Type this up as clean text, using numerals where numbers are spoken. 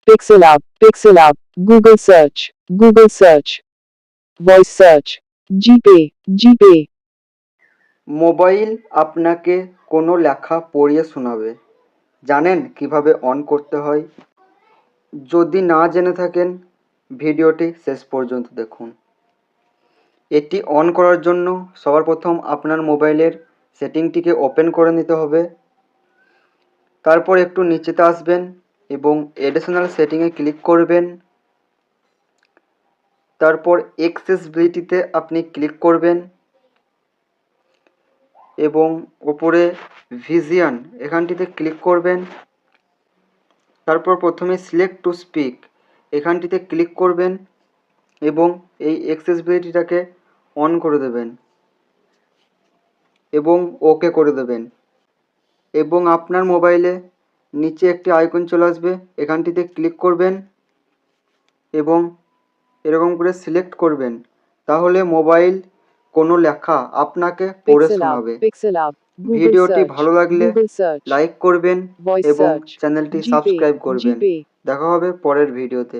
Pixel Up, Google search, voice search, GPay. Mobile আপনাকে কোনো লেখা পড়িয়ে শোনাবে। জানেন কিভাবে অন করতে হয়? যদি না জেনে থাকেন ভিডিওটি শেষ পর্যন্ত দেখুন। এটি অন করার জন্য সবার প্রথম আপনার মোবাইলের সেটিংটিকে ওপেন করে নিতে হবে। তারপর একটু নিচেতে আসবেন এবং এডিশনাল সেটিংয়ে ক্লিক করবেন। তারপর অ্যাক্সেসিবিলিটিতে আপনি ক্লিক করবেন এবং ওপরে ভিজিয়ন এখানটিতে ক্লিক করবেন। তারপর প্রথমে সিলেক্ট টু স্পিক এখানটিতে ক্লিক করবেন এবং এই অ্যাক্সেসিবিলিটিটাকে অন করে দেবেন এবং ওকে করে দেবেন এবং আপনার মোবাইলে নিচে একটি আইকন চলে আসবে, এখানটিতে ক্লিক করবেন এবং এরকম করে সিলেক্ট করবেন। তাহলে মোবাইল কোনো লেখা আপনাকে পড়ে শোনাবে। ভিডিওটি ভালো লাগলে লাইক করবেন এবং চ্যানেলটি সাবস্ক্রাইব করবেন। দেখা হবে পরের ভিডিওতে।